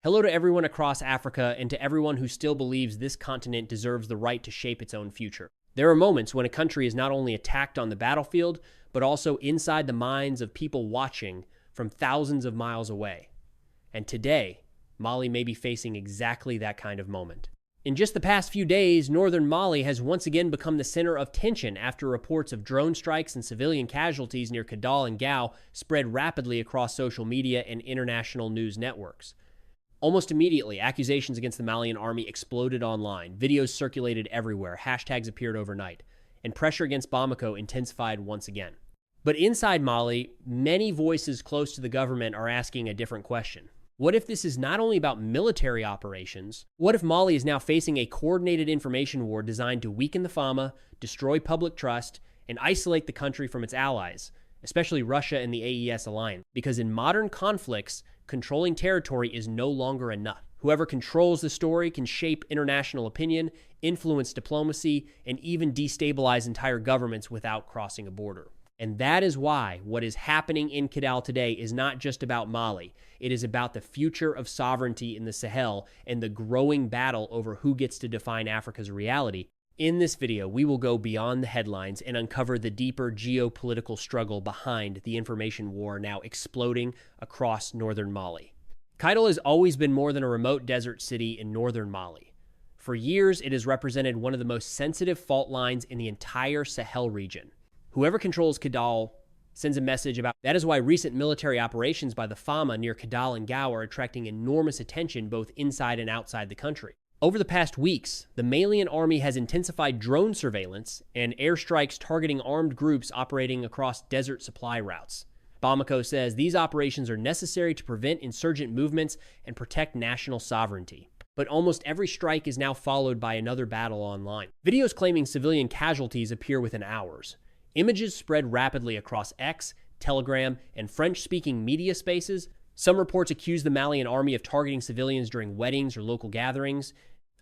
Hello to everyone across Africa and to everyone who still believes this continent deserves the right to shape its own future. There are moments when a country is not only attacked on the battlefield, but also inside the minds of people watching from thousands of miles away. And today, Mali may be facing exactly that kind of moment. In just the past few days, northern Mali has once again become the center of tension after reports of drone strikes and civilian casualties near KIDAL and Gao spread rapidly across social media and international news networks. Almost immediately, accusations against the Malian army exploded online, videos circulated everywhere, hashtags appeared overnight, and pressure against Bamako intensified once again. But inside Mali, many voices close to the government are asking a different question. What if this is not only about military operations? What if Mali is now facing a coordinated information war designed to weaken the FAMA, destroy public trust, and isolate the country from its allies, especially Russia and the AES alliance? Because in modern conflicts, controlling territory is no longer enough. Whoever controls the story can shape international opinion, influence diplomacy, and even destabilize entire governments without crossing a border. And that is why what is happening in KIDAL today is not just about Mali. It is about the future of sovereignty in the Sahel and the growing battle over who gets to define Africa's reality. In this video, we will go beyond the headlines and uncover the deeper geopolitical struggle behind the information war now exploding across northern Mali. KIDAL has always been more than a remote desert city in northern Mali. For years, it has represented one of the most sensitive fault lines in the entire Sahel region. Whoever controls KIDAL sends a message about that is why recent military operations by the FAMA near KIDAL and Gao are attracting enormous attention both inside and outside the country. Over the past weeks, the Malian army has intensified drone surveillance and airstrikes targeting armed groups operating across desert supply routes. Bamako says these operations are necessary to prevent insurgent movements and protect national sovereignty. But almost every strike is now followed by another battle online. Videos claiming civilian casualties appear within hours. Images spread rapidly across X, Telegram, and French-speaking media spaces. Some reports accuse the Malian army of targeting civilians during weddings or local gatherings.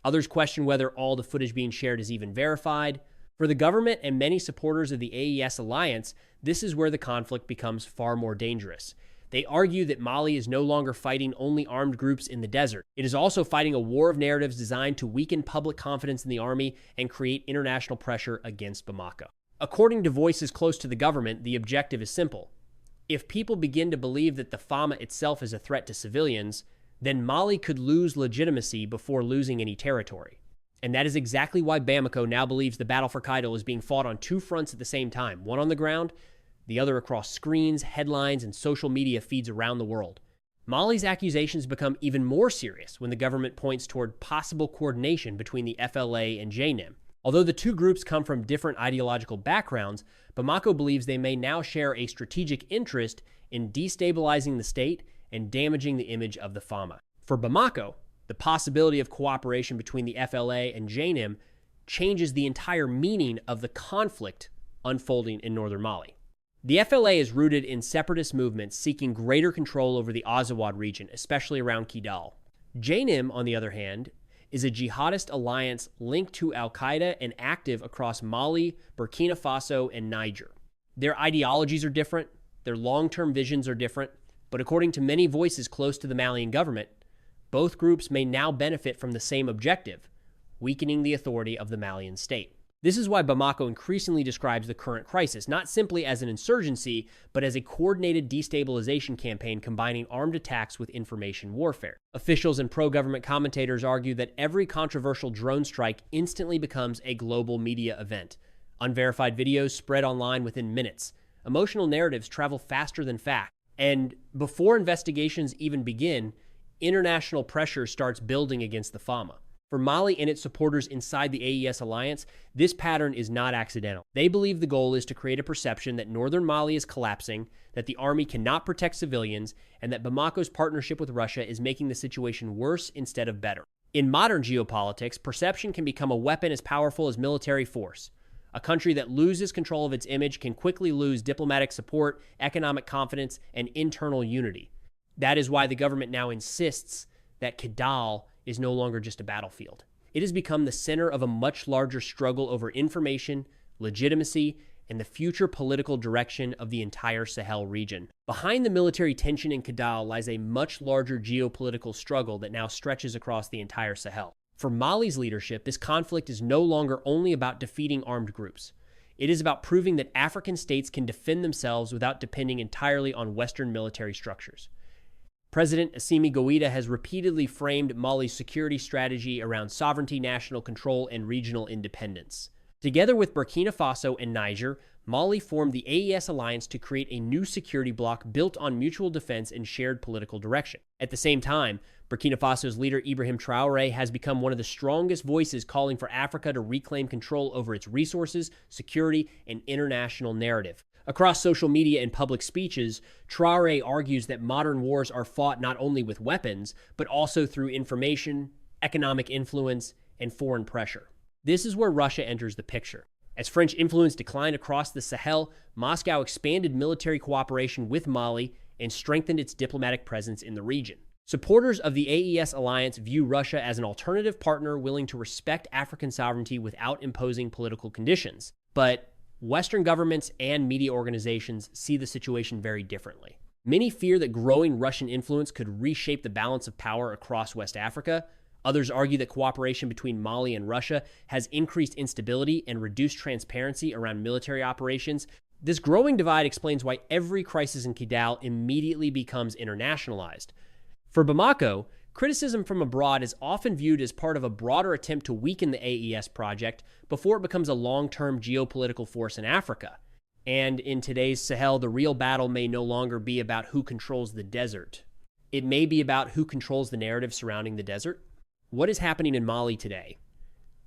Others question whether all the footage being shared is even verified. For the government and many supporters of the AES alliance, this is where the conflict becomes far more dangerous. They argue that Mali is no longer fighting only armed groups in the desert. It is also fighting a war of narratives designed to weaken public confidence in the army and create international pressure against Bamako. According to voices close to the government, the objective is simple. If people begin to believe that the FAMA itself is a threat to civilians, then Mali could lose legitimacy before losing any territory. And that is exactly why Bamako now believes the battle for KIDAL is being fought on two fronts at the same time, one on the ground, the other across screens, headlines, and social media feeds around the world. Mali's accusations become even more serious when the government points toward possible coordination between the FLA and JNIM. Although the two groups come from different ideological backgrounds, Bamako believes they may now share a strategic interest in destabilizing the state and damaging the image of the FAMA. For Bamako, the possibility of cooperation between the FLA and JNIM changes the entire meaning of the conflict unfolding in northern Mali. The FLA is rooted in separatist movements seeking greater control over the Azawad region, especially around KIDAL. JNIM, on the other hand, is a jihadist alliance linked to al-Qaeda and active across Mali, Burkina Faso, and Niger. Their ideologies are different, their long-term visions are different, but according to many voices close to the Malian government, both groups may now benefit from the same objective, weakening the authority of the Malian state. This is why Bamako increasingly describes the current crisis not simply as an insurgency, but as a coordinated destabilization campaign combining armed attacks with information warfare. Officials and pro-government commentators argue that every controversial drone strike instantly becomes a global media event. Unverified videos spread online within minutes. Emotional narratives travel faster than fact. And before investigations even begin, international pressure starts building against the FAMA. For Mali and its supporters inside the AES alliance, this pattern is not accidental. They believe the goal is to create a perception that northern Mali is collapsing, that the army cannot protect civilians, and that Bamako's partnership with Russia is making the situation worse instead of better. In modern geopolitics, perception can become a weapon as powerful as military force. A country that loses control of its image can quickly lose diplomatic support, economic confidence, and internal unity. That is why the government now insists that KIDAL is no longer just a battlefield. It has become the center of a much larger struggle over information, legitimacy, and the future political direction of the entire Sahel region. Behind the military tension in KIDAL lies a much larger geopolitical struggle that now stretches across the entire Sahel. For Mali's leadership, this conflict is no longer only about defeating armed groups. It is about proving that African states can defend themselves without depending entirely on Western military structures. President Assimi Goita has repeatedly framed Mali's security strategy around sovereignty, national control, and regional independence. Together with Burkina Faso and Niger, Mali formed the AES alliance to create a new security bloc built on mutual defense and shared political direction. At the same time, Burkina Faso's leader Ibrahim Traore has become one of the strongest voices calling for Africa to reclaim control over its resources, security, and international narrative. Across social media and public speeches, Traore argues that modern wars are fought not only with weapons, but also through information, economic influence, and foreign pressure. This is where Russia enters the picture. As French influence declined across the Sahel, Moscow expanded military cooperation with Mali and strengthened its diplomatic presence in the region. Supporters of the AES alliance view Russia as an alternative partner willing to respect African sovereignty without imposing political conditions. But Western governments and media organizations see the situation very differently. Many fear that growing Russian influence could reshape the balance of power across West Africa. Others argue that cooperation between Mali and Russia has increased instability and reduced transparency around military operations. This growing divide explains why every crisis in KIDAL immediately becomes internationalized. For Bamako, criticism from abroad is often viewed as part of a broader attempt to weaken the AES project before it becomes a long-term geopolitical force in Africa. And in today's Sahel, the real battle may no longer be about who controls the desert. It may be about who controls the narrative surrounding the desert. What is happening in Mali today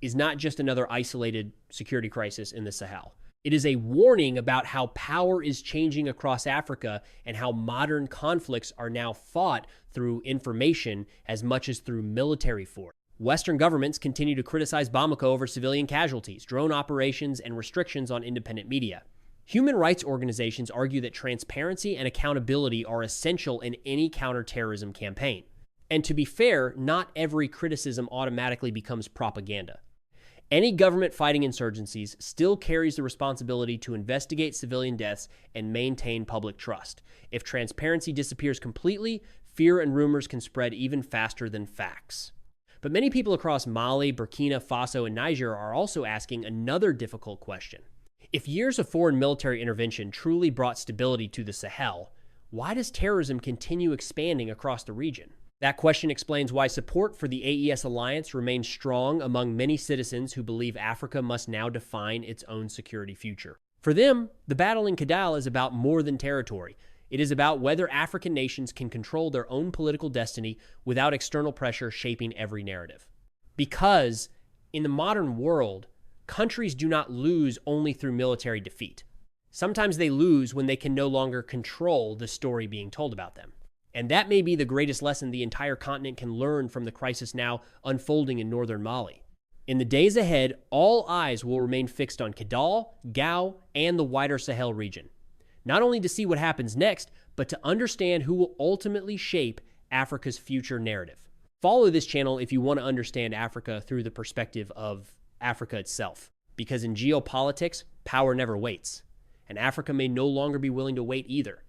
is not just another isolated security crisis in the Sahel. It is a warning about how power is changing across Africa and how modern conflicts are now fought through information as much as through military force. Western governments continue to criticize Bamako over civilian casualties, drone operations, and restrictions on independent media. Human rights organizations argue that transparency and accountability are essential in any counterterrorism campaign. And to be fair, not every criticism automatically becomes propaganda. Any government fighting insurgencies still carries the responsibility to investigate civilian deaths and maintain public trust. If transparency disappears completely, fear and rumors can spread even faster than facts. But many people across Mali, Burkina Faso, and Niger are also asking another difficult question. If years of foreign military intervention truly brought stability to the Sahel, why does terrorism continue expanding across the region? That question explains why support for the AES alliance remains strong among many citizens who believe Africa must now define its own security future. For them, the battle in KIDAL is about more than territory. It is about whether African nations can control their own political destiny without external pressure shaping every narrative. Because in the modern world, countries do not lose only through military defeat. Sometimes they lose when they can no longer control the story being told about them. And that may be the greatest lesson the entire continent can learn from the crisis now unfolding in northern Mali. In the days ahead, all eyes will remain fixed on KIDAL, Gao, and the wider Sahel region. Not only to see what happens next, but to understand who will ultimately shape Africa's future narrative. Follow this channel if you want to understand Africa through the perspective of Africa itself. Because in geopolitics, power never waits. And Africa may no longer be willing to wait either.